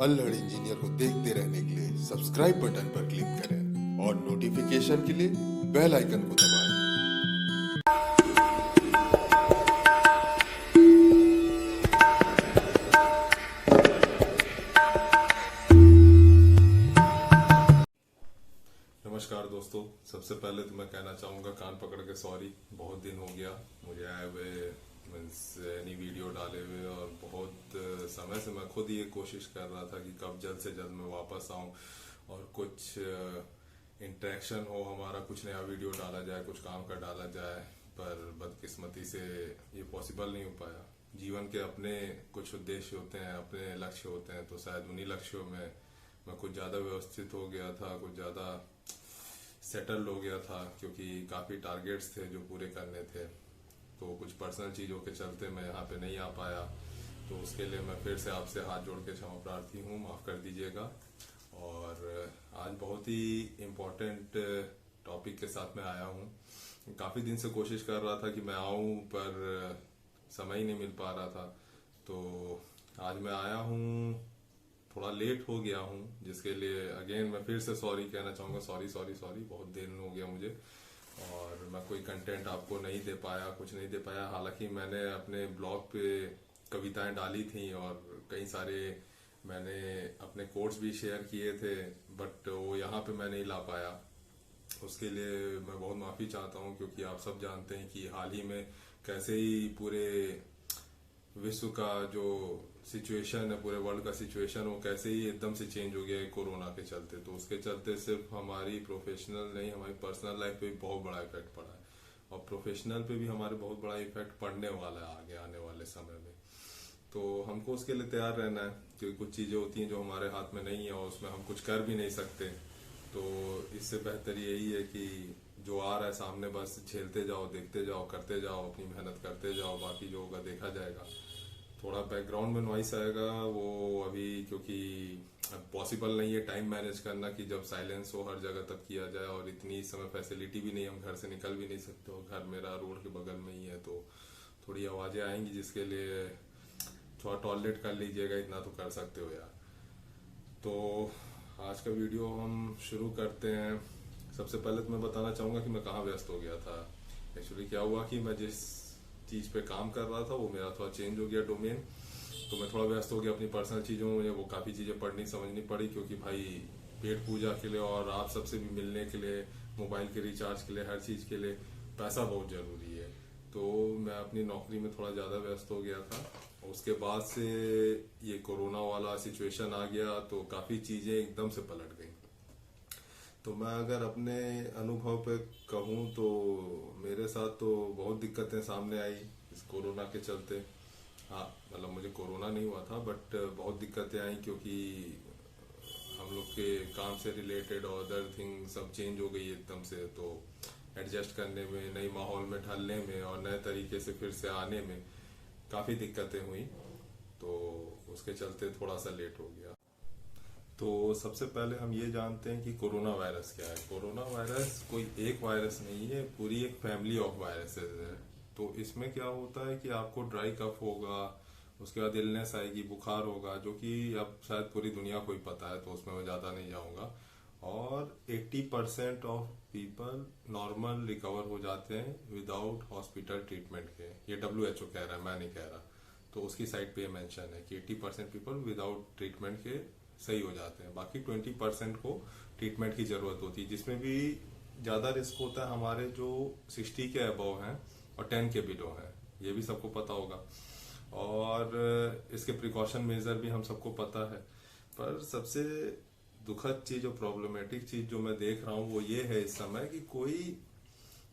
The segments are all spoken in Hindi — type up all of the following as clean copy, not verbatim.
अल्हड़ इंजीनियर को देखते रहने के लिए सब्सक्राइब बटन पर क्लिक करें और नोटिफिकेशन के लिए बेल आइकन को दबाएं। नमस्कार दोस्तों, सबसे पहले तो मैं कहना चाहूँगा कान पकड़ के सॉरी। बहुत दिन हो गया मुझे आए हुए यानी वीडियो डाले हुए, और बहुत समय से मैं खुद ये कोशिश कर रहा था कि कब जल्द से जल्द मैं वापस आऊँ और कुछ इंटरेक्शन हो हमारा, कुछ नया वीडियो डाला जाए, कुछ काम का डाला जाए। पर बदकिस्मती से ये पॉसिबल नहीं हो पाया। जीवन के अपने कुछ उद्देश्य होते हैं, अपने लक्ष्य होते हैं, तो शायद उन्हीं लक्ष्यों में मैं कुछ ज़्यादा व्यवस्थित हो गया था, कुछ ज़्यादा सेटल हो गया था, क्योंकि काफ़ी टारगेट्स थे जो पूरे करने थे। तो कुछ पर्सनल चीज़ों के चलते मैं यहाँ पे नहीं आ पाया, तो उसके लिए मैं फिर से आपसे हाथ जोड़ के क्षमा प्रार्थी हूँ, माफ़ कर दीजिएगा। और आज बहुत ही इम्पोर्टेंट टॉपिक के साथ मैं आया हूँ। काफ़ी दिन से कोशिश कर रहा था कि मैं आऊँ, पर समय ही नहीं मिल पा रहा था। तो आज मैं आया हूँ, थोड़ा लेट हो गया हूँ, जिसके लिए अगेन मैं फिर से सॉरी कहना चाहूँगा। सॉरी सॉरी सॉरी, बहुत देर हो गया मुझे, और मैं कोई कंटेंट आपको नहीं दे पाया, कुछ नहीं दे पाया। हालांकि मैंने अपने ब्लॉग पे कविताएं डाली थी और कई सारे मैंने अपने कोट्स भी शेयर किए थे, बट वो यहाँ पे मैं नहीं ला पाया। उसके लिए मैं बहुत माफ़ी चाहता हूँ, क्योंकि आप सब जानते हैं कि हाल ही में कैसे ही पूरे विश्व का जो सिचुएशन है, पूरे वर्ल्ड का सिचुएशन, वो कैसे ही एकदम से चेंज हो गया है कोरोना के चलते। तो उसके चलते सिर्फ हमारी प्रोफेशनल नहीं, हमारी पर्सनल लाइफ पे भी बहुत बड़ा इफेक्ट पड़ा है, और प्रोफेशनल पे भी हमारे बहुत बड़ा इफेक्ट पड़ने वाला है आगे आने वाले समय में। तो हमको उसके लिए तैयार रहना है, क्योंकि कुछ चीज़ें होती हैं जो हमारे हाथ में नहीं है और उसमें हम कुछ कर भी नहीं सकते। तो इससे बेहतर यही है कि जो आ रहा है सामने, बस झेलते जाओ, देखते जाओ, करते जाओ, अपनी मेहनत करते जाओ, बाकी जो होगा देखा जाएगा। थोड़ा बैकग्राउंड में नॉइस आएगा, वो अभी क्योंकि पॉसिबल नहीं है टाइम मैनेज करना कि जब साइलेंस हो हर जगह तब किया जाए, और इतनी इस समय फैसिलिटी भी नहीं, हम घर से निकल भी नहीं सकते, और घर मेरा रोड के बगल में ही है, तो थोड़ी आवाज़ें आएंगी, जिसके लिए थोड़ा टॉलरेट कर लीजिएगा, इतना तो कर सकते हो यार। तो आज का वीडियो हम शुरू करते हैं। सबसे पहले तो मैं बताना चाहूँगा कि मैं कहाँ व्यस्त हो गया था। एक्चुअली क्या हुआ कि मैं जिस चीज़ पे काम कर रहा था वो मेरा थोड़ा चेंज हो गया डोमेन, तो मैं थोड़ा व्यस्त हो गया अपनी पर्सनल चीज़ों में। मुझे वो काफ़ी चीज़ें पढ़नी समझनी पड़ी, क्योंकि भाई पेट पूजा के लिए और आप सबसे भी मिलने के लिए, मोबाइल के रिचार्ज के लिए, हर चीज़ के लिए पैसा बहुत ज़रूरी है। तो मैं अपनी नौकरी में थोड़ा ज़्यादा व्यस्त हो गया था। उसके बाद से ये कोरोना वाला सिचुएशन आ गया, तो काफ़ी चीज़ें एकदम से पलट गई। तो मैं अगर अपने अनुभव पे कहूँ तो मेरे साथ तो बहुत दिक्कतें सामने आई इस कोरोना के चलते। हाँ, मतलब मुझे कोरोना नहीं हुआ था, बट बहुत दिक्कतें आई, क्योंकि हम लोग के काम से रिलेटेड और अदर थिंग सब चेंज हो गई एकदम से। तो एडजस्ट करने में, नई माहौल में ढलने में, और नए तरीके से फिर से आने में काफ़ी दिक्कतें हुई। तो उसके चलते थोड़ा सा लेट हो गया। तो सबसे पहले हम ये जानते हैं कि कोरोना वायरस क्या है। कोरोना वायरस कोई एक वायरस नहीं है, पूरी एक फैमिली ऑफ वायरसेस है। तो इसमें क्या होता है कि आपको ड्राई कफ होगा, उसके बाद इलनेस आएगी, बुखार होगा, जो कि अब शायद पूरी दुनिया को ही पता है, तो उसमें मैं ज़्यादा नहीं जाऊँगा। और 80% ऑफ पीपल नॉर्मल रिकवर हो जाते हैं विदाउट हॉस्पिटल ट्रीटमेंट के। ये WHO कह रहा है, मैं नहीं कह रहा। तो उसकी साइट पे मेंशन है कि 80% पीपल विदाउट ट्रीटमेंट के सही हो जाते हैं। बाकी 20% को ट्रीटमेंट की जरूरत होती है, जिसमें भी ज्यादा रिस्क होता है हमारे जो 60 के अबव हैं और 10 के बिलो हैं, ये भी सबको पता होगा। और इसके प्रिकॉशन मेजर भी हम सबको पता है। पर सबसे दुखद चीज और प्रॉब्लमेटिक चीज जो मैं देख रहा हूँ वो ये है इस समय कि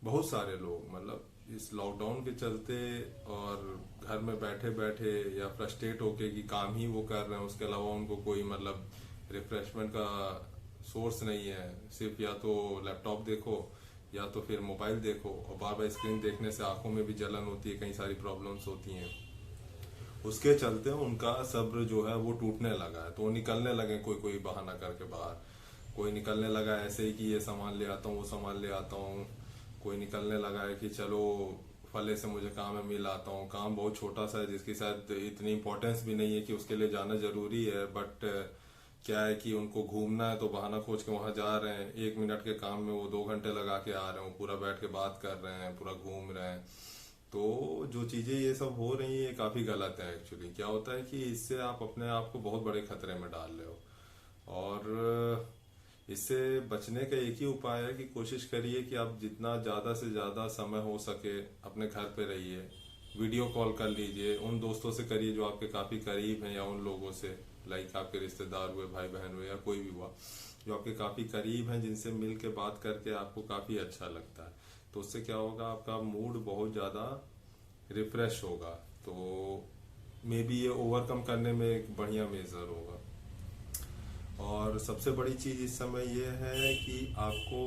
बहुत सारे लोग, मतलब इस लॉकडाउन के चलते और घर में बैठे बैठे या फ्रस्ट्रेट होके कि काम ही वो कर रहे हैं, उसके अलावा उनको कोई मतलब रिफ्रेशमेंट का सोर्स नहीं है। सिर्फ या तो लैपटॉप देखो या तो फिर मोबाइल देखो, और बार बार स्क्रीन देखने से आंखों में भी जलन होती है, कई सारी प्रॉब्लम्स होती हैं। उसके चलते उनका सब्र जो है वो टूटने लगा है, तो वो निकलने लगे कोई कोई बहाना करके बाहर। कोई निकलने लगा ऐसे ही कि ये सामान ले आता हूँ, वो सामान ले आता हूँ। कोई निकलने लगा है कि चलो फले से मुझे काम है, मिल आता हूँ। काम बहुत छोटा सा है जिसकी शायद इतनी इम्पोर्टेंस भी नहीं है कि उसके लिए जाना जरूरी है, बट क्या है कि उनको घूमना है तो बहाना खोज के वहां जा रहे हैं। 1 मिनट के काम में वो 2 घंटे लगा के आ रहे हैं, पूरा बैठ के बात कर रहे हैं, पूरा घूम रहे हैं। तो जो चीजें ये सब हो रही है ये काफी गलत है। एक्चुअली क्या होता है कि इससे आप अपने आप को बहुत बड़े खतरे में डाल रहे हो। और इससे बचने का एक ही उपाय है कि कोशिश करिए कि आप जितना ज़्यादा से ज़्यादा समय हो सके अपने घर पे रहिए। वीडियो कॉल कर लीजिए, उन दोस्तों से करिए जो आपके काफ़ी करीब हैं, या उन लोगों से लाइक आपके रिश्तेदार हुए, भाई बहन हुए, या कोई भी हुआ जो आपके काफ़ी करीब हैं, जिनसे मिल के बात करके आपको काफ़ी अच्छा लगता है। तो उससे क्या होगा, आपका मूड बहुत ज़्यादा रिफ्रेश होगा। तो मे बी ये ओवरकम करने में एक बढ़िया मेजर होगा। और सबसे बड़ी चीज इस समय ये है कि आपको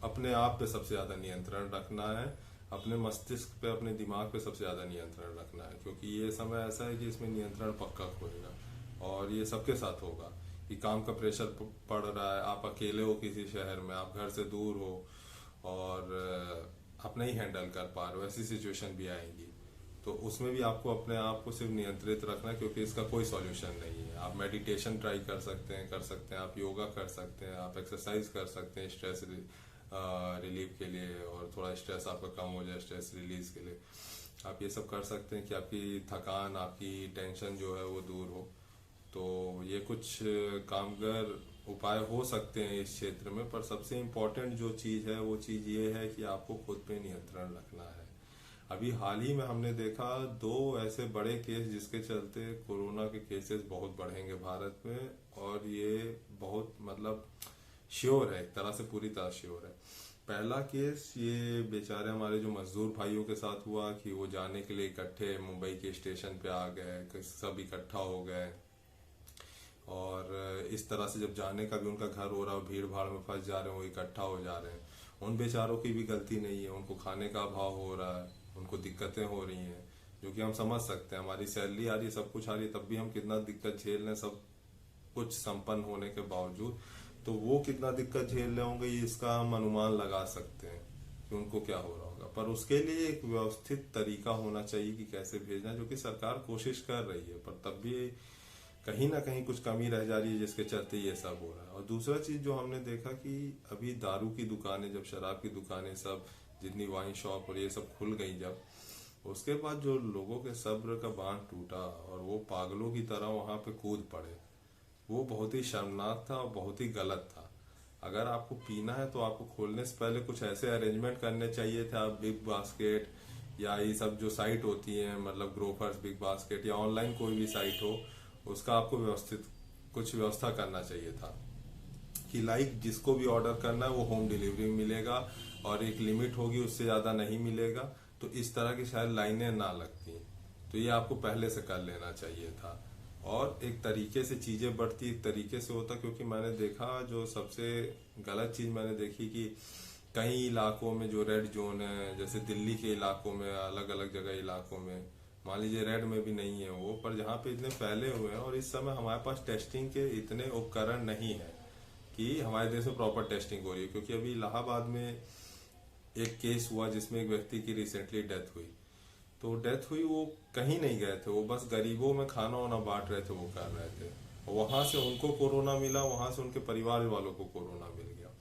अपने आप पे सबसे ज्यादा नियंत्रण रखना है, अपने मस्तिष्क पे, अपने दिमाग पे सबसे ज्यादा नियंत्रण रखना है, क्योंकि ये समय ऐसा है कि इसमें नियंत्रण पक्का खोएगा। और ये सबके साथ होगा कि काम का प्रेशर पड़ रहा है, आप अकेले हो किसी शहर में, आप घर से दूर हो और आप नहीं हैंडल कर पा रहे हो, ऐसी सिचुएशन भी आएंगी। तो उसमें भी आपको अपने आप को सिर्फ नियंत्रित रखना है, क्योंकि इसका कोई सॉल्यूशन नहीं है। आप मेडिटेशन ट्राई कर सकते हैं, आप योगा कर सकते हैं, आप एक्सरसाइज कर सकते हैं स्ट्रेस रिलीफ के लिए, और थोड़ा स्ट्रेस आपका कम हो जाए, स्ट्रेस रिलीज के लिए आप ये सब कर सकते हैं कि आपकी थकान, आपकी टेंशन जो है वो दूर हो। तो ये कुछ कामगर उपाय हो सकते हैं इस क्षेत्र में, पर सबसे इम्पोर्टेंट जो चीज़ है वो चीज़ ये है कि आपको खुद पे नियंत्रण रखना है। अभी हाल ही में हमने देखा 2 ऐसे बड़े केस जिसके चलते कोरोना के केसेस बहुत बढ़ेंगे भारत में, और ये बहुत मतलब श्योर है, एक तरह से पूरी तरह श्योर है। पहला केस ये बेचारे हमारे जो मजदूर भाइयों के साथ हुआ कि वो जाने के लिए इकट्ठे मुंबई के स्टेशन पे आ गए, सब इकट्ठा हो गए, और इस तरह से जब जाने का भी उनका घर हो रहा है, भीड़ भाड़ में फंस जा रहे हैं, वो इकट्ठा हो जा रहे हैं। उन बेचारों की भी गलती नहीं है, उनको खाने का अभाव हो रहा है, उनको दिक्कतें हो रही हैं, जो कि हम समझ सकते हैं। हमारी सैलरी आ रही है, सब कुछ आ रही है, तब भी हम कितना दिक्कत झेल रहे हैं, सब कुछ संपन्न होने के बावजूद। तो वो कितना दिक्कत झेल रहे होंगे ये इसका हम अनुमान लगा सकते हैं कि उनको क्या हो रहा होगा। पर उसके लिए एक व्यवस्थित तरीका होना चाहिए कि कैसे भेजना, जो कि सरकार कोशिश कर रही है, पर तब भी कहीं ना कहीं कुछ कमी रह जा रही है, जिसके चलते ये सब हो रहा है। और दूसरा चीज जो हमने देखा कि अभी दारू की दुकानें, जब शराब की दुकानें सब, जितनी वाइन शॉप और ये सब खुल गई, जब उसके बाद जो लोगों के सब्र का बांध टूटा और वो पागलों की तरह वहां पे कूद पड़े, वो बहुत ही शर्मनाक था और बहुत ही गलत था। अगर आपको पीना है तो आपको खोलने से पहले कुछ ऐसे अरेंजमेंट करने चाहिए थे। आप बिग बास्केट या ये सब जो साइट होती है, मतलब ग्रोफर्स, बिग बास्केट, या ऑनलाइन कोई भी साइट हो, उसका आपको व्यवस्थित कुछ व्यवस्था करना चाहिए था कि लाइक जिसको भी ऑर्डर करना है वो होम डिलीवरी में मिलेगा, और एक लिमिट होगी, उससे ज्यादा नहीं मिलेगा। तो इस तरह की शायद लाइनें ना लगती। तो ये आपको पहले से कर लेना चाहिए था, और एक तरीके से चीजें बढ़ती, एक तरीके से होता। क्योंकि मैंने देखा, जो सबसे गलत चीज मैंने देखी कि कई इलाकों में जो रेड जोन है, जैसे दिल्ली के इलाकों में, अलग अलग जगह इलाकों में, मान लीजिए रेड में भी नहीं है वो, पर जहाँ पे इतने फैले हुए हैं, और इस समय हमारे पास टेस्टिंग के इतने उपकरण नहीं है कि हमारे देश में प्रॉपर टेस्टिंग हो रही है। क्योंकि अभी इलाहाबाद में एक केस हुआ जिसमें एक व्यक्ति की रिसेंटली डेथ हुई। तो डेथ हुई, वो कहीं नहीं गए थे, वो बस गरीबों में खाना वाना बांट रहे थे, वो कर रहे थे, वहां से उनको कोरोना मिला, वहां से उनके परिवार वालों को कोरोना मिल गया।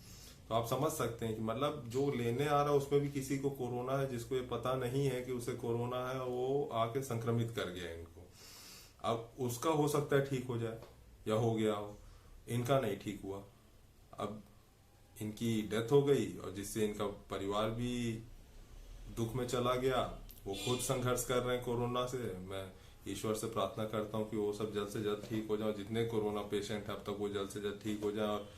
तो आप समझ सकते हैं कि मतलब जो लेने आ रहा है उसमें भी किसी को कोरोना है, जिसको ये पता नहीं है कि उसे कोरोना है, वो आके संक्रमित कर गया इनको। अब उसका हो सकता है ठीक हो जाए या हो गया हो, इनका नहीं ठीक हुआ। अब इनकी डेथ हो गई, और जिससे इनका परिवार भी दुख में चला गया। वो खुद संघर्ष कर रहे हैं कोरोना से। मैं ईश्वर से प्रार्थना करता हूँ कि वो सब जल्द से जल्द ठीक हो जाए, जितने कोरोना पेशेंट है अब तक वो जल्द से जल्द ठीक हो जाए, और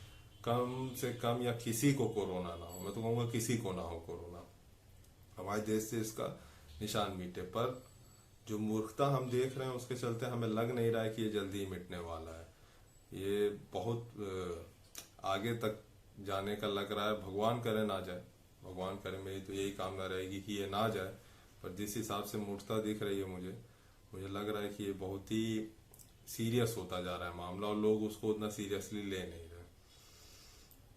कम से कम या किसी को कोरोना ना हो। मैं तो कहूँगा किसी को ना हो कोरोना, हमारे देश से इसका निशान मिटे। पर जो मूर्खता हम देख रहे हैं उसके चलते हमें लग नहीं रहा है कि ये जल्दी ही मिटने वाला है। ये बहुत आगे तक जाने का लग रहा है। भगवान करे ना जाए, भगवान करे, मेरी तो यही कामना रहेगी कि ये ना जाए। पर जिस हिसाब से मूर्खता दिख रही है मुझे लग रहा है कि ये बहुत ही सीरियस होता जा रहा है मामला, और लोग उसको उतना सीरियसली ले नहीं रहे।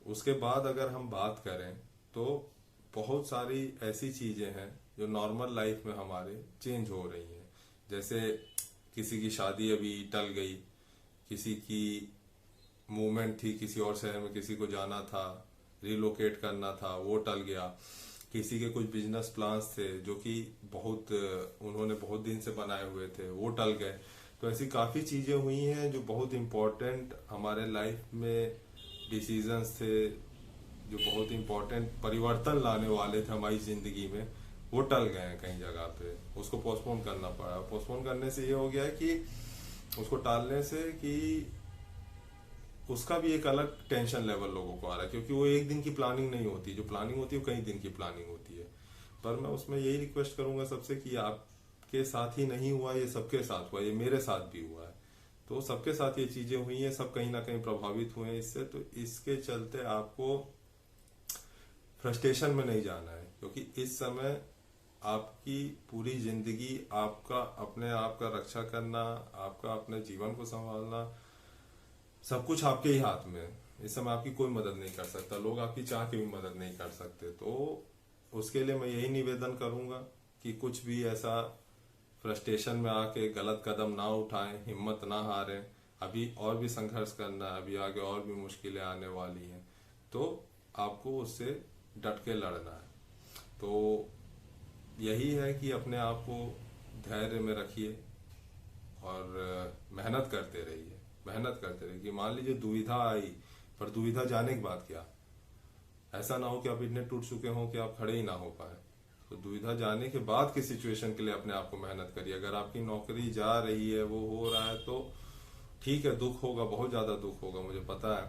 उसके बाद अगर हम बात करें तो बहुत सारी ऐसी चीजें हैं जो नॉर्मल लाइफ में हमारे चेंज हो रही हैं। जैसे किसी की शादी अभी टल गई, किसी की मूवमेंट थी किसी और शहर में, किसी को जाना था, रिलोकेट करना था, वो टल गया। किसी के कुछ बिजनेस प्लान्स थे जो कि उन्होंने बहुत दिन से बनाए हुए थे, वो टल गए। तो ऐसी काफ़ी चीज़ें हुई हैं जो बहुत इम्पोर्टेंट हमारे लाइफ में डिसीजंस थे, जो बहुत इम्पोर्टेंट परिवर्तन लाने वाले थे हमारी ज़िंदगी में, वो टल गए हैं कई जगह पे। उसको पोस्टपोन करना पड़ा। पोस्टपोन करने से ये हो गया है कि उसको टालने से कि उसका भी एक अलग टेंशन लेवल लोगों को आ रहा है, क्योंकि वो एक दिन की प्लानिंग नहीं होती। जो प्लानिंग होती है वो कई दिन की प्लानिंग होती है। पर मैं उसमें यही रिक्वेस्ट करूंगा सबसे कि आपके साथ ही नहीं हुआ, ये सबके साथ हुआ, ये मेरे साथ भी हुआ है। तो सबके साथ ये चीजें हुई हैं, सब कहीं ना कहीं प्रभावित हुए हैं इससे। तो इसके चलते आपको फ्रस्ट्रेशन में नहीं जाना है, क्योंकि इस समय आपकी पूरी जिंदगी आपका अपने आप का रक्षा करना, आपका अपने जीवन को संभालना, सब कुछ आपके ही हाथ में है। इस समय आपकी कोई मदद नहीं कर सकता, लोग आपकी चाह के भी मदद नहीं कर सकते। तो उसके लिए मैं यही निवेदन करूंगा कि कुछ भी ऐसा फ्रस्ट्रेशन में आके गलत कदम ना उठाएं, हिम्मत ना हारें। अभी और भी संघर्ष करना है, अभी आगे और भी मुश्किलें आने वाली हैं, तो आपको उससे डट के लड़ना है। तो यही है कि अपने आप को धैर्य में रखिए और मेहनत करते रहिए। मेहनत करते रहिए कि मान लीजिए दुविधा आई, पर दुविधा जाने के बाद क्या, ऐसा ना हो कि आप इतने टूट चुके हो कि आप खड़े ही ना हो पाए। तो दुविधा जाने के बाद की सिचुएशन के लिए अपने आप को मेहनत करिए। अगर आपकी नौकरी जा रही है, वो हो रहा है, तो ठीक है, दुख होगा, बहुत ज्यादा दुख होगा, मुझे पता है।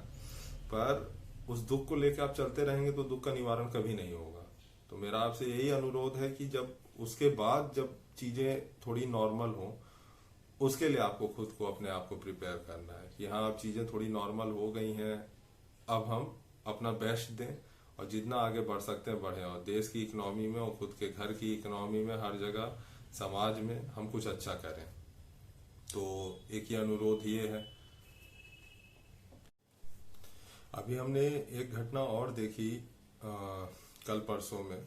पर उस दुख को लेकर आप चलते रहेंगे तो दुख का निवारण कभी नहीं होगा। तो मेरा आपसे यही अनुरोध है कि जब उसके बाद जब चीजें थोड़ी नॉर्मल हो, उसके लिए आपको खुद को अपने आप को प्रिपेयर करना है कि हाँ अब चीजें थोड़ी नॉर्मल हो गई हैं, अब हम अपना बेस्ट दें और जितना आगे बढ़ सकते हैं बढ़े, और देश की इकोनॉमी में और खुद के घर की इकोनॉमी में, हर जगह समाज में हम कुछ अच्छा करें। तो एक ही अनुरोध ये है। अभी हमने एक घटना और देखी कल परसों में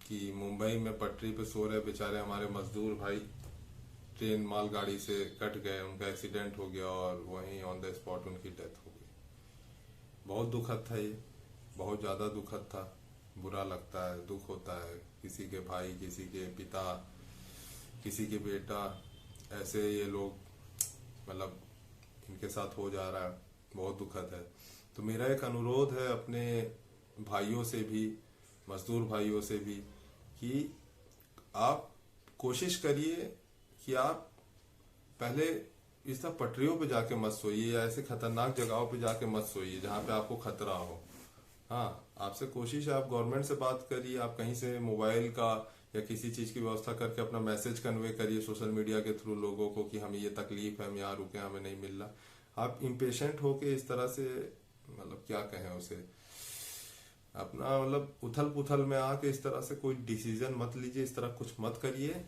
कि मुंबई में पटरी पे सो रहे बेचारे हमारे मजदूर भाई ट्रेन मालगाड़ी से कट गए, उनका एक्सीडेंट हो गया और वहीं ऑन द स्पॉट उनकी डेथ हो गई। बहुत दुखद था ये, बहुत ज्यादा दुखद था। बुरा लगता है, दुख होता है, किसी के भाई, किसी के पिता, किसी के बेटा, ऐसे ये लोग मतलब इनके साथ हो जा रहा है, बहुत दुखद है। तो मेरा एक अनुरोध है अपने भाइयों से भी, मजदूर भाइयों से भी, कि आप कोशिश करिए कि आप पहले इस तरह पटरियों पे जाके मत सोइए या ऐसे खतरनाक जगहों पे जाके मत सोइए जहां पे आपको खतरा हो। हाँ, आपसे कोशिश है आप गवर्नमेंट से बात करिए, आप कहीं से मोबाइल का या किसी चीज की व्यवस्था करके अपना मैसेज कन्वे करिए सोशल मीडिया के थ्रू लोगों को कि हमें ये तकलीफ है, हम यहाँ रुके, हमें नहीं मिल रहा। आप इम्पेशेंट होके इस तरह से, मतलब क्या कहें उसे, अपना मतलब उथल पुथल में आके इस तरह से कोई डिसीजन मत लीजिए, इस तरह कुछ मत करिए।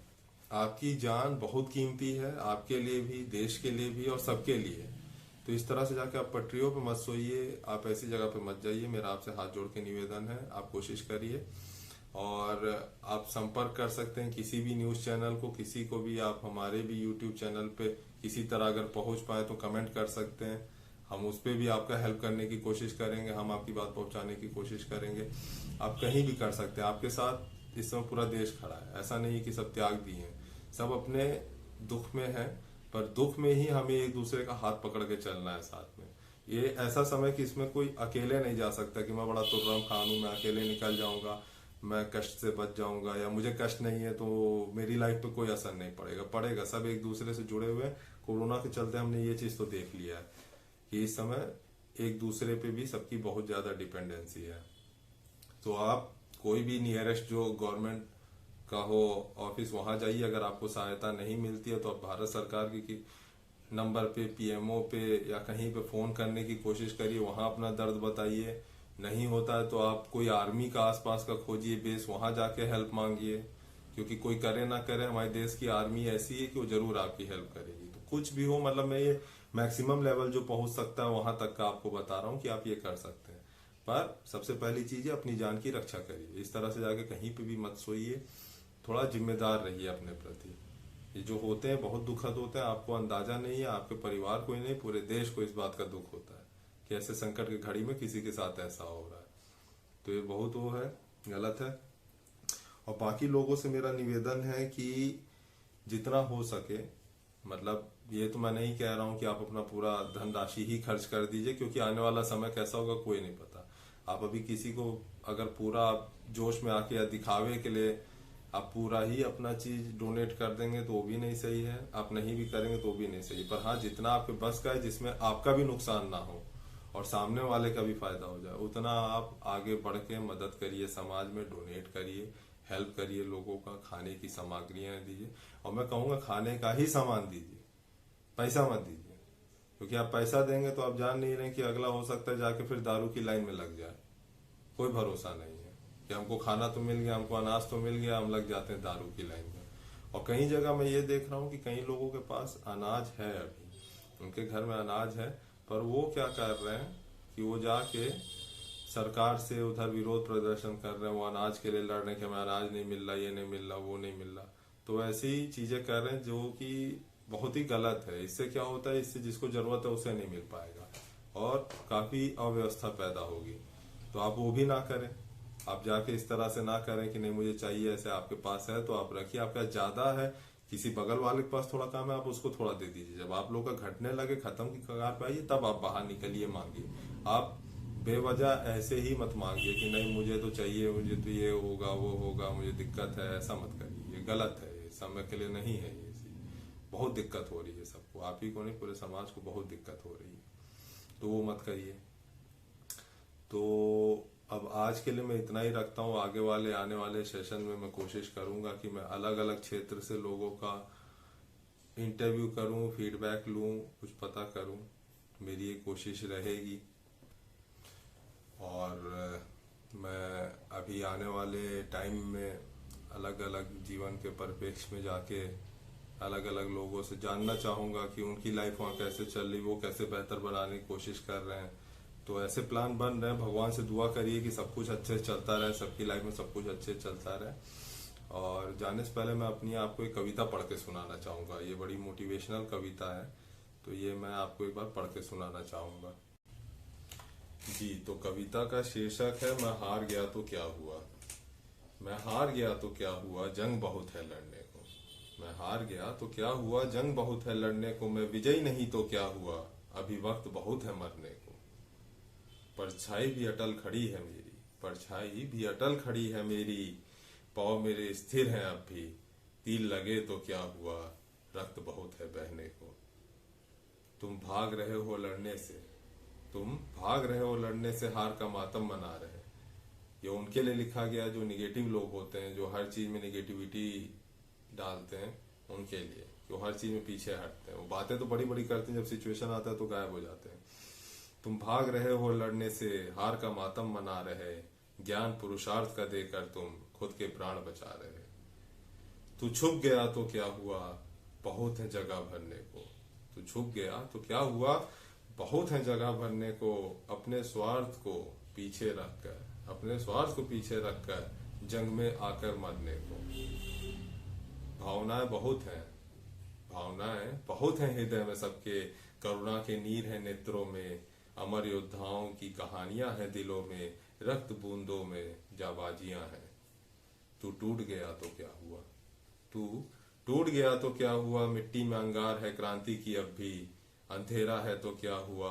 आपकी जान बहुत कीमती है, आपके लिए भी, देश के लिए भी और सबके लिए। तो इस तरह से जाके आप पटरियों पे मत सोइए, आप ऐसी जगह पे मत जाइए। मेरा आपसे हाथ जोड़ के निवेदन है, आप कोशिश करिए। और आप संपर्क कर सकते हैं किसी भी न्यूज चैनल को, किसी को भी। आप हमारे भी यूट्यूब चैनल पे किसी तरह अगर पहुंच पाए तो कमेंट कर सकते हैं, हम उस पर भी आपका हेल्प करने की कोशिश करेंगे, हम आपकी बात पहुंचाने की कोशिश करेंगे। आप कहीं भी कर सकते हैं, आपके साथ इस समय पूरा देश खड़ा है। ऐसा नहीं कि सब त्याग दिए हैं, सब अपने दुख में है, पर दुख में ही हमें एक दूसरे का हाथ पकड़ के चलना है साथ में। ये ऐसा समय कि इसमें कोई अकेले नहीं जा सकता कि मैं बड़ा तुर्रम खान हूं, मैं अकेले निकल जाऊंगा, मैं कष्ट से बच जाऊंगा, या मुझे कष्ट नहीं है तो मेरी लाइफ पे कोई असर नहीं पड़ेगा। सब एक दूसरे से जुड़े हुए हैं। कोरोना के चलते हमने ये चीज तो देख लिया है कि इस समय एक दूसरे पे भी सबकी बहुत ज्यादा डिपेंडेंसी है। तो आप कोई भी नियरेस्ट जो गवर्नमेंट का हो ऑफिस, वहां जाइए। अगर आपको सहायता नहीं मिलती है तो आप भारत सरकार की नंबर पे, पीएमओ पे या कहीं पे फोन करने की कोशिश करिए, वहां अपना दर्द बताइए। नहीं होता है तो आप कोई आर्मी का आसपास का खोजिए बेस, वहां जाके हेल्प मांगिए, क्योंकि कोई करे ना करे हमारे देश की आर्मी ऐसी है कि वो जरूर आपकी हेल्प करेगी। तो कुछ भी हो, मतलब मैं ये मैक्सिमम लेवल जो पहुंच सकता है वहां तक का आपको बता रहा हूँ कि आप ये कर सकते हैं। पर सबसे पहली चीज है अपनी जान की रक्षा करिए। इस तरह से जाके कहीं पे भी मत सोइए, थोड़ा जिम्मेदार रहिए अपने प्रति। ये जो होते हैं बहुत दुखद होते हैं, आपको अंदाजा नहीं है, आपके परिवार को ही नहीं पूरे देश को इस बात का दुख होता है कि ऐसे संकट की घड़ी में किसी के साथ ऐसा हो रहा है। तो ये बहुत वो है, गलत है। और बाकी लोगों से मेरा निवेदन है कि जितना हो सके, मतलब ये तो मैं नहीं कह रहा हूं कि आप अपना पूरा धनराशि ही खर्च कर दीजिए, क्योंकि आने वाला समय कैसा होगा कोई नहीं पता। आप अभी किसी को अगर पूरा जोश में आके या दिखावे के लिए आप पूरा ही अपना चीज डोनेट कर देंगे तो वो भी नहीं सही है, आप नहीं भी करेंगे तो वो भी नहीं सही। पर हाँ, जितना आपके बस का है, जिसमें आपका भी नुकसान ना हो और सामने वाले का भी फायदा हो जाए, उतना आप आगे बढ़ के मदद करिए, समाज में डोनेट करिए, हेल्प करिए लोगों का, खाने की सामग्रियां दीजिए। और मैं कहूंगा खाने का ही सामान दीजिए, पैसा मत दीजिए, क्योंकि आप पैसा देंगे तो आप जान नहीं रहे कि अगला हो सकता है जाके फिर दारू की लाइन में लग जाए। कोई भरोसा नहीं है कि हमको खाना तो मिल गया, हमको अनाज तो मिल गया, हम लग जाते हैं दारू की लाइन में। और कई जगह मैं ये देख रहा हूँ कि कई लोगों के पास अनाज है, अभी उनके घर में अनाज है, पर वो क्या कर रहे हैं कि वो जाके सरकार से उधर विरोध प्रदर्शन कर रहे हैं, वो अनाज के लिए लड़ रहे हैं कि हमें अनाज नहीं मिल रहा, ये नहीं मिल रहा, वो नहीं मिल रहा। तो ऐसी चीजें कर रहे हैं जो कि बहुत ही गलत है। इससे क्या होता है, इससे जिसको जरूरत है उसे नहीं मिल पाएगा और काफी अव्यवस्था पैदा होगी। तो आप वो भी ना करें, आप जाके इस तरह से ना करें कि नहीं मुझे चाहिए, ऐसे आपके पास है तो आप रखिए, आपका ज्यादा है, किसी बगल वाले के पास थोड़ा कम है, आप उसको थोड़ा दे दीजिए। जब आप लोग का घटने लगे, खत्म की कगार पे आइए, तब आप बाहर निकलिए, मांगिए। आप बेवजह ऐसे ही मत मांगिए कि नहीं मुझे तो चाहिए, मुझे तो ये होगा वो होगा, मुझे दिक्कत है, ऐसा मत करिए, ये गलत है, ये समय के लिए नहीं है। ये बहुत दिक्कत हो रही है सबको, आप ही को नहीं पूरे समाज को बहुत दिक्कत हो रही है, तो वो मत करिए। तो अब आज के लिए मैं इतना ही रखता हूँ। आगे वाले आने वाले सेशन में मैं कोशिश करूंगा कि मैं अलग अलग क्षेत्र से लोगों का इंटरव्यू करूं, फीडबैक लूं, कुछ पता करूं, मेरी ये कोशिश रहेगी। और मैं अभी आने वाले टाइम में अलग अलग जीवन के परिप्रेक्ष्य में जाके अलग अलग लोगों से जानना चाहूंगा कि उनकी लाइफ वहाँ कैसे चल रही, वो कैसे बेहतर बनाने की कोशिश कर रहे हैं। तो ऐसे प्लान बन रहे हैं, भगवान से दुआ करिए कि सब कुछ अच्छे से चलता रहे, सबकी लाइफ में सब कुछ अच्छे से चलता रहे। और जाने से पहले मैं अपनी आपको एक कविता पढ़ के सुनाना चाहूंगा, ये बड़ी मोटिवेशनल कविता है, तो ये मैं आपको एक बार पढ़ के सुनाना चाहूंगा जी। तो कविता का शीर्षक है, मैं हार गया तो क्या हुआ। मैं हार गया तो क्या हुआ, जंग बहुत है लड़ने को। मैं हार गया तो क्या हुआ, जंग बहुत है लड़ने को। मैं विजयी नहीं तो क्या हुआ, अभी वक्त बहुत है मरने को। परछाई भी अटल खड़ी है मेरी, परछाई भी अटल खड़ी है मेरी। पाँव मेरे स्थिर हैं अब भी, तीर लगे तो क्या हुआ, रक्त बहुत है बहने को। तुम भाग रहे हो लड़ने से, तुम भाग रहे हो लड़ने से, हार का मातम मना रहे। ये उनके लिए लिखा गया जो निगेटिव लोग होते हैं, जो हर चीज में निगेटिविटी डालते हैं, उनके लिए, जो हर चीज में पीछे हटते हैं। वो बातें तो बड़ी बड़ी करते हैं, जब सिचुएशन आता है तो गायब हो जाते हैं। तुम भाग रहे हो लड़ने से, हार का मातम मना रहे। ज्ञान पुरुषार्थ का देकर तुम खुद के प्राण बचा रहे। तू छुप गया तो क्या हुआ, बहुत है जगह भरने को। तू छुप गया तो क्या हुआ, बहुत है जगह भरने को। अपने स्वार्थ को पीछे रखकर, अपने स्वार्थ को पीछे रखकर जंग में आकर मरने को। भावनाएं बहुत हैं, भावनाएं बहुत हैं हृदय में सबके। करुणा के नीर है नेत्रों में, अमर योद्धाओं की कहानियां हैं दिलों में। रक्त बूंदों में जाबाजियां हैं। तू टूट गया तो क्या हुआ, तू टूट गया तो क्या हुआ। मिट्टी में अंगार है क्रांति की अब भी। अंधेरा है तो क्या हुआ,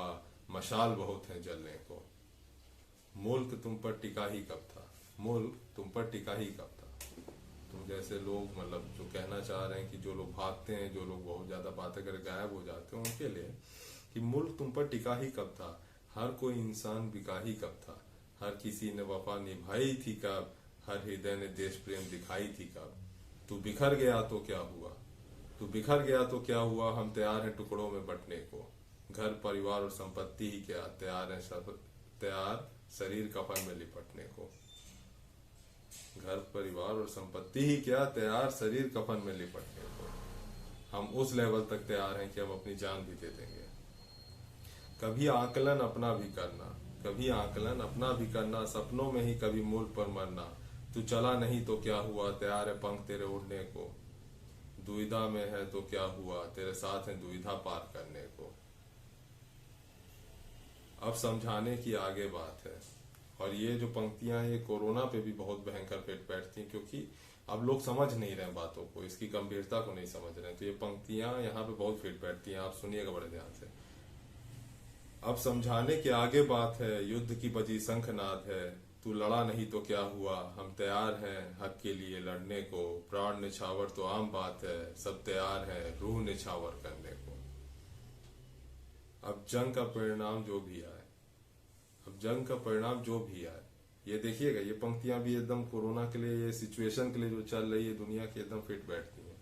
मशाल बहुत है जलने को। मुल्क तुम पर टिका ही कब था, मुल्क तुम पर टिका ही कब था। तुम जैसे लोग मतलब जो कहना चाह रहे हैं कि जो लोग भागते हैं, जो लोग बहुत ज्यादा बातें कर गायब हो जाते हैं, उनके लिए कि मुल्क तुम पर टिका ही कब था। हर कोई इंसान बिका ही कब था। हर किसी ने वफा निभाई थी कब, हर हृदय ने देश प्रेम दिखाई थी कब। तू बिखर गया तो क्या हुआ, तू बिखर गया तो क्या हुआ। हम तैयार हैं टुकड़ों में बंटने को। घर परिवार और संपत्ति ही क्या, तैयार है तैयार शरीर कफन में लिपटने को। घर परिवार और संपत्ति ही क्या, तैयार शरीर कफन में लिपटने को। हम उस लेवल तक तैयार हैं कि हम अपनी जान भी दे देंगे। कभी आकलन अपना भी करना, कभी आकलन अपना भी करना। सपनों में ही कभी मूल पर मरना। तू चला नहीं तो क्या हुआ, तैयार है पंख तेरे उड़ने को। दुविधा में है तो क्या हुआ, तेरे साथ है दुविधा पार करने को। अब समझाने की आगे बात है। और ये जो पंक्तियां ये कोरोना पे भी बहुत भयंकर पेट बैठती हैं, क्योंकि अब लोग समझ नहीं रहे बातों को, इसकी गंभीरता को नहीं समझ रहे। तो ये पंक्तियां यहाँ पे बहुत फिट बैठती हैं, आप सुनिएगा बड़े ध्यान से। अब समझाने के आगे बात है, युद्ध की बजी शंखनाद है। तू लड़ा नहीं तो क्या हुआ, हम तैयार हैं हक के लिए लड़ने को। प्राण निछावर तो आम बात है, सब तैयार हैं रूह निछावर करने को। अब जंग का परिणाम जो भी आए, अब जंग का परिणाम जो भी आए, ये देखिएगा ये पंक्तियां भी एकदम कोरोना के लिए, ये सिचुएशन के लिए जो चल रही है दुनिया की, एकदम फिट बैठती हैं।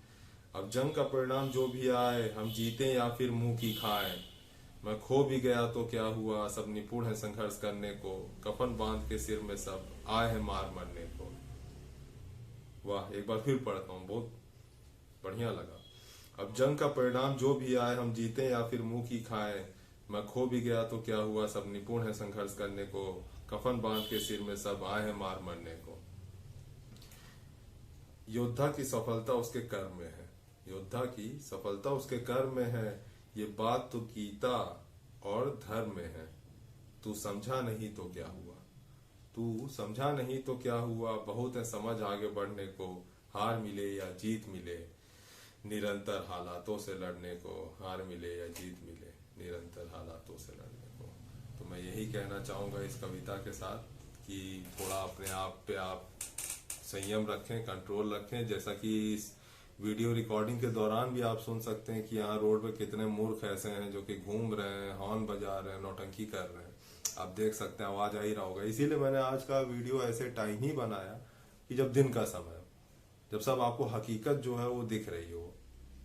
अब जंग का परिणाम जो भी आए, हम जीते या फिर मुंह की खाएं। मैं खो भी गया तो क्या हुआ, सब निपुण है संघर्ष करने को। कफन बांध के सिर में सब आए हैं मार मरने को। वाह, एक बार फिर पढ़ता हूँ, बहुत बढ़िया लगा। अब जंग का परिणाम जो भी आए, हम जीते या फिर मुंह की खाएं। मैं खो भी गया तो क्या हुआ, सब निपुण है संघर्ष करने को। कफन बांध के सिर में सब आए हैं मार मरने को। योद्धा की सफलता उसके कर्म में है, योद्धा की सफलता उसके कर्म में है। ये बात तो गीता और धर्म में है। तू समझा नहीं तो क्या हुआ, तू समझा नहीं तो क्या हुआ। बहुत है समझ आगे बढ़ने को, हार मिले या जीत मिले निरंतर हालातों से लड़ने को। हार मिले या जीत मिले निरंतर हालातों से लड़ने को। तो मैं यही कहना चाहूंगा इस कविता के साथ कि थोड़ा अपने आप पे आप संयम रखें, कंट्रोल रखें। जैसा कि इस वीडियो रिकॉर्डिंग के दौरान भी आप सुन सकते हैं कि यहाँ रोड पे कितने मूर्ख ऐसे हैं जो कि घूम रहे हैं, हॉर्न बजा रहे हैं, नौटंकी कर रहे हैं। आप देख सकते हैं, आवाज आ ही रहा होगा। इसीलिए मैंने आज का वीडियो ऐसे टाइम ही बनाया कि जब दिन का समय, जब सब आपको हकीकत जो है वो दिख रही हो।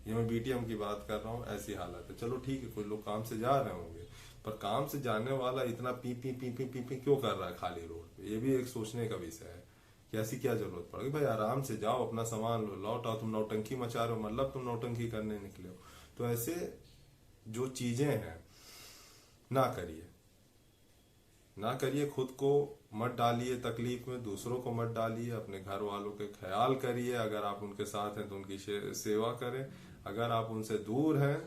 ये मैं बीटीएम की बात कर रहा हूँ, ऐसी हालत है। चलो ठीक है, कुछ लोग काम से जा रहे होंगे, पर काम से जाने वाला इतना P P P P P P क्यों कर रहा है खाली रोड पे, ये भी एक सोचने का विषय है कि ऐसी क्या जरूरत पड़ गई। भाई आराम से जाओ, अपना सामान लो, लौट आओ। तुम नौटंकी मचा रहे हो, मतलब तुम नौटंकी करने निकले हो। तो ऐसे जो चीजें हैं ना करिए, ना करिए। खुद को मत डालिए तकलीफ में, दूसरों को मत डालिए। अपने घर वालों के ख्याल करिए। अगर आप उनके साथ हैं तो उनकी सेवा करें। अगर आप उनसे दूर हैं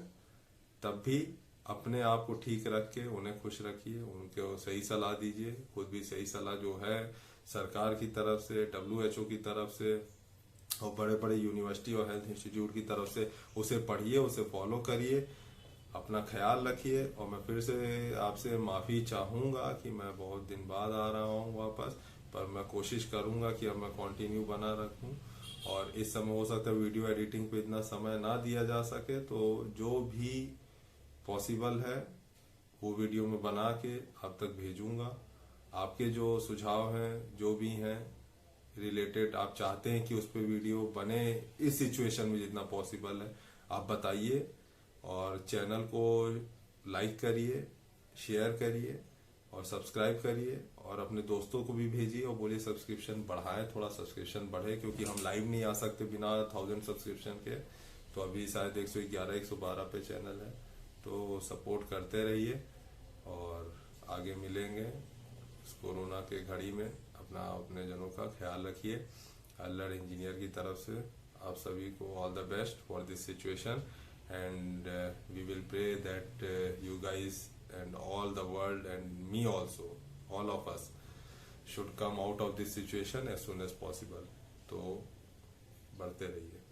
तब भी अपने आप को ठीक रख के उन्हें खुश रखिए, उनको सही सलाह दीजिए। खुद भी सही सलाह जो है सरकार की तरफ से, WHO की तरफ से और बड़े बड़े यूनिवर्सिटी और हेल्थ इंस्टीट्यूट की तरफ से, उसे पढ़िए, उसे फॉलो करिए, अपना ख्याल रखिए। और मैं फिर से आपसे माफ़ी चाहूँगा कि मैं बहुत दिन बाद आ रहा हूँ वापस, पर मैं कोशिश करूँगा कि अब मैं कंटिन्यू बना रखूँ। और इस समय हो सकता है वीडियो एडिटिंग पे इतना समय ना दिया जा सके, तो जो भी पॉसिबल है वो वीडियो में बना के आप तक भेजूँगा। आपके जो सुझाव हैं, जो भी हैं रिलेटेड, आप चाहते हैं कि उस पर वीडियो बने इस सिचुएशन में जितना पॉसिबल है, आप बताइए। और चैनल को लाइक करिए, शेयर करिए और सब्सक्राइब करिए। और अपने दोस्तों को भी भेजिए और बोलिए सब्सक्रिप्शन बढ़ाएं, थोड़ा सब्सक्रिप्शन बढ़े, क्योंकि हम लाइव नहीं आ सकते बिना 1000 सब्सक्रिप्शन के। तो अभी शायद 111 112 पे चैनल है। तो सपोर्ट करते रहिए और आगे मिलेंगे। इस कोरोना के घड़ी में अपने जनों का ख्याल रखिए। अल्लड़ इंजीनियर की तरफ से आप सभी को all the best for this situation, and we will pray that you guys and all the world and me also, all of us should come out of this situation as soon as possible. तो बढ़ते रहिए।